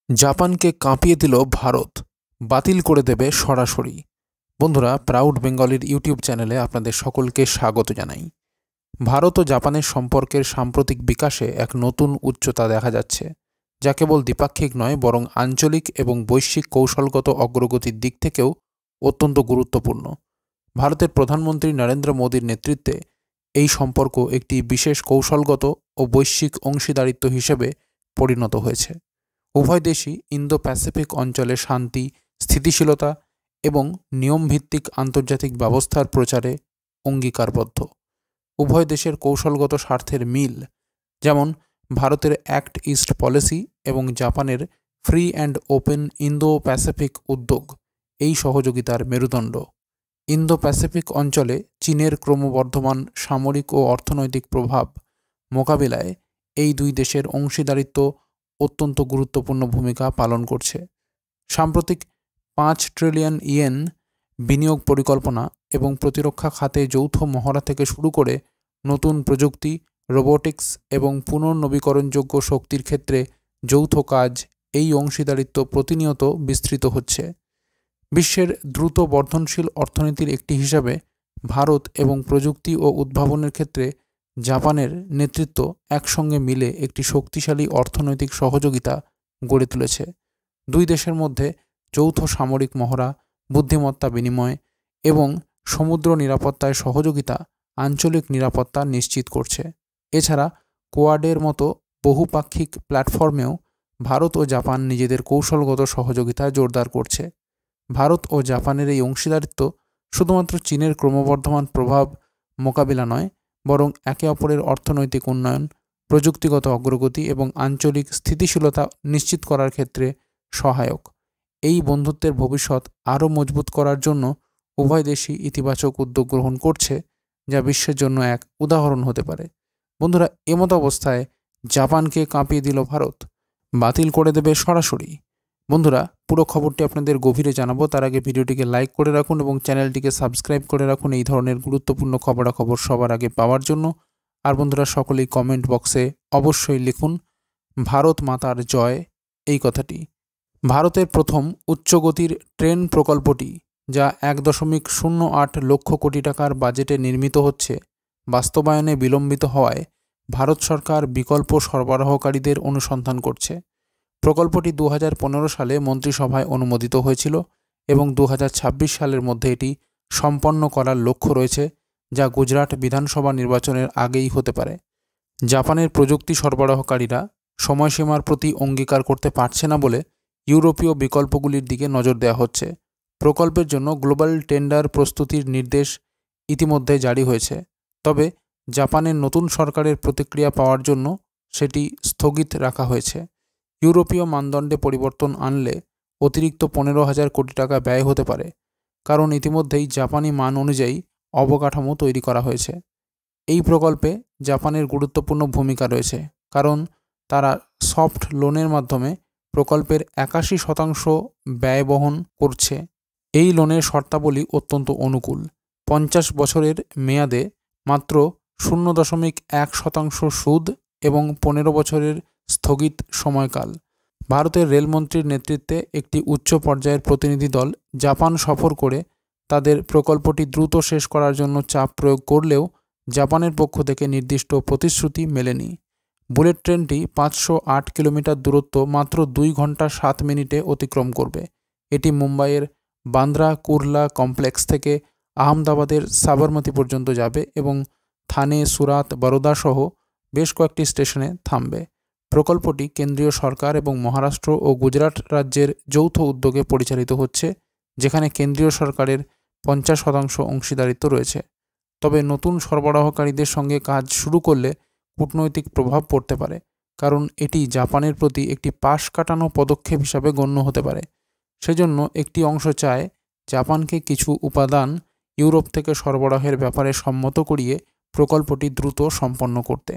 জাপানকে কাঁপিয়ে দিল ভারত, বাতিল করে দেবে সরাসরি। বন্ধুরা, প্রাউড বেঙ্গলির ইউটিউব চ্যানেলে আপনাদের সকলকে স্বাগত জানাই। ভারত ও জাপানের সম্পর্কের সাম্প্রতিক বিকাশে এক নতুন উচ্চতা দেখা যাচ্ছে, যা কেবল দ্বিপাক্ষিক নয় বরং আঞ্চলিক এবং বৈশ্বিক কৌশলগত অগ্রগতির দিক থেকেও অত্যন্ত গুরুত্বপূর্ণ। ভারতের প্রধানমন্ত্রী নরেন্দ্র মোদীর নেতৃত্বে এই সম্পর্ক একটি বিশেষ কৌশলগত ও বৈশ্বিক অংশীদারিত্ব হিসেবে পরিণত হয়েছে। উভয় দেশই ইন্দো প্যাসিফিক অঞ্চলে শান্তি, স্থিতিশীলতা এবং নিয়মভিত্তিক আন্তর্জাতিক ব্যবস্থার প্রচারে অঙ্গীকারবদ্ধ। উভয় দেশের কৌশলগত স্বার্থের মিল, যেমন ভারতের অ্যাক্ট ইস্ট পলিসি এবং জাপানের free and open Indo Pacific উদ্যোগ, এই সহযোগিতার মেরুদণ্ড। ইন্দো প্যাসিফিক অঞ্চলে চীনের ক্রমবর্ধমান সামরিক ও অর্থনৈতিক প্রভাব মোকাবিলায় এই দুই দেশের অংশীদারিত্ব অত্যন্ত গুরুত্বপূর্ণ ভূমিকা পালন করছে। সাম্প্রতিক 5 ট্রিলিয়ন ইয়েন বিনিয়োগ পরিকল্পনা এবং প্রতিরক্ষা খাতে যৌথ মহড়া থেকে শুরু করে নতুন প্রযুক্তি, রোবোটিক্স এবং পুনর্নবীকরণযোগ্য শক্তির ক্ষেত্রে যৌথ কাজ, এই অংশীদারিত্ব প্রতিনিয়ত বিস্তৃত হচ্ছে। বিশ্বের দ্রুত বর্ধনশীল অর্থনীতির একটি হিসাবে ভারত এবং প্রযুক্তি ও উদ্ভাবনের ক্ষেত্রে জাপানের নেতৃত্ব একসঙ্গে মিলে একটি শক্তিশালী অর্থনৈতিক সহযোগিতা গড়ে তুলেছে। দুই দেশের মধ্যে যৌথ সামরিক মহড়া, বুদ্ধিমত্তা বিনিময় এবং সমুদ্র নিরাপত্তায় সহযোগিতা আঞ্চলিক নিরাপত্তা নিশ্চিত করছে। এছাড়া কোয়াডের মতো বহুপাক্ষিক প্ল্যাটফর্মেও ভারত ও জাপান নিজেদের কৌশলগত সহযোগিতা জোরদার করছে। ভারত ও জাপানের এই অংশীদারিত্ব শুধুমাত্র চীনের ক্রমবর্ধমান প্রভাব মোকাবিলা নয়, বরং একে অপরের অর্থনৈতিক উন্নয়ন, প্রযুক্তিগত অগ্রগতি এবং আঞ্চলিক স্থিতিশীলতা নিশ্চিত করার ক্ষেত্রে সহায়ক। এই বন্ধুত্বের ভবিষ্যৎ আরও মজবুত করার জন্য উভয় দেশই ইতিবাচক উদ্যোগ গ্রহণ করছে, যা বিশ্বের জন্য এক উদাহরণ হতে পারে। বন্ধুরা, এমতো অবস্থায় জাপানকে কাঁপিয়ে দিল ভারত, বাতিল করে দেবে সরাসরি। বন্ধুরা, পুরো খবরটি আপনাদের গভীরে জানাবো, তার আগে ভিডিওটিকে লাইক করে রাখুন এবং চ্যানেলটিকে সাবস্ক্রাইব করে রাখুন এই ধরনের গুরুত্বপূর্ণ খবরাখবর সবার আগে পাওয়ার জন্য। আর বন্ধুরা, সকলেই কমেন্ট বক্সে অবশ্যই লিখুন ভারত মাতার জয় এই কথাটি। ভারতের প্রথম উচ্চগতির ট্রেন প্রকল্পটি, যা 1.08 লক্ষ কোটি টাকার বাজেটে নির্মিত হচ্ছে, বাস্তবায়নে বিলম্বিত হওয়ায় ভারত সরকার বিকল্প সরবরাহকারীদের অনুসন্ধান করছে। প্রকল্পটি 2015 সালে মন্ত্রিসভায় অনুমোদিত হয়েছিল এবং 2026 সালের মধ্যে এটি সম্পন্ন করার লক্ষ্য রয়েছে, যা গুজরাট বিধানসভা নির্বাচনের আগেই হতে পারে। জাপানের প্রযুক্তি সরবরাহকারীরা সময়সীমার প্রতি অঙ্গীকার করতে পারছে না বলে ইউরোপীয় বিকল্পগুলির দিকে নজর দেওয়া হচ্ছে। প্রকল্পের জন্য গ্লোবাল টেন্ডার প্রস্তুতির নির্দেশ ইতিমধ্যে জারি হয়েছে, তবে জাপানের নতুন সরকারের প্রতিক্রিয়া পাওয়ার জন্য সেটি স্থগিত রাখা হয়েছে। ইউরোপীয় মানদণ্ডে পরিবর্তন আনলে অতিরিক্ত 15,000 কোটি টাকা ব্যয় হতে পারে, কারণ ইতিমধ্যেই জাপানি মান অনুযায়ী অবকাঠামো তৈরি করা হয়েছে। এই প্রকল্পে জাপানের গুরুত্বপূর্ণ ভূমিকা রয়েছে, কারণ তারা সফট লোনের মাধ্যমে প্রকল্পের 81% ব্যয় বহন করছে। এই লোনের শর্তাবলী অত্যন্ত অনুকূল। 50 বছরের মেয়াদে মাত্র 0.1% সুদ এবং 15 বছরের স্থগিত সময়কাল। ভারতের রেলমন্ত্রীর নেতৃত্বে একটি উচ্চ পর্যায়ের প্রতিনিধি দল জাপান সফর করে তাদের প্রকল্পটি দ্রুত শেষ করার জন্য চাপ প্রয়োগ করলেও জাপানের পক্ষ থেকে নির্দিষ্ট প্রতিশ্রুতি মেলেনি। বুলেট ট্রেনটি 508 কিলোমিটার দূরত্ব মাত্র 2 ঘন্টা 7 মিনিটে অতিক্রম করবে। এটি মুম্বাইয়ের বান্দ্রা কুর্লা কমপ্লেক্স থেকে আহমেদাবাদের সাবরমতি পর্যন্ত যাবে এবং থানে, সুরাত, বরোদা সহ বেশ কয়েকটি স্টেশনে থামবে। প্রকল্পটি কেন্দ্রীয় সরকার এবং মহারাষ্ট্র ও গুজরাট রাজ্যের যৌথ উদ্যোগে পরিচালিত হচ্ছে, যেখানে কেন্দ্রীয় সরকারের 50% অংশীদারিত্ব রয়েছে। তবে নতুন সরবরাহকারীদের সঙ্গে কাজ শুরু করলে কূটনৈতিক প্রভাব পড়তে পারে, কারণ এটি জাপানের প্রতি একটি পাশ কাটানো পদক্ষেপ হিসাবে গণ্য হতে পারে। সেজন্য একটি অংশ চায় জাপানকে কিছু উপাদান ইউরোপ থেকে সরবরাহের ব্যাপারে সম্মত করিয়ে প্রকল্পটি দ্রুত সম্পন্ন করতে।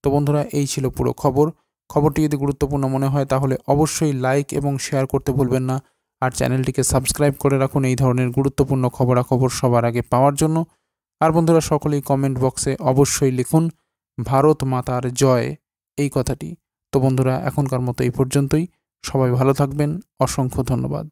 তো বন্ধুরা, এই ছিল পুরো খবর। খবরটি যদি গুরুত্বপূর্ণ মনে হয় তাহলে অবশ্যই লাইক এবং শেয়ার করতে ভুলবেন না, আর চ্যানেলটিকে সাবস্ক্রাইব করে রাখুন এই ধরনের গুরুত্বপূর্ণ খবরাখবর সবার আগে পাওয়ার জন্য। আর বন্ধুরা, সকলেই কমেন্ট বক্সে অবশ্যই লিখুন ভারত মাতার জয় এই কথাটি। তো বন্ধুরা, এখনকার মতো এই পর্যন্তই। সবাই ভালো থাকবেন। অসংখ্য ধন্যবাদ।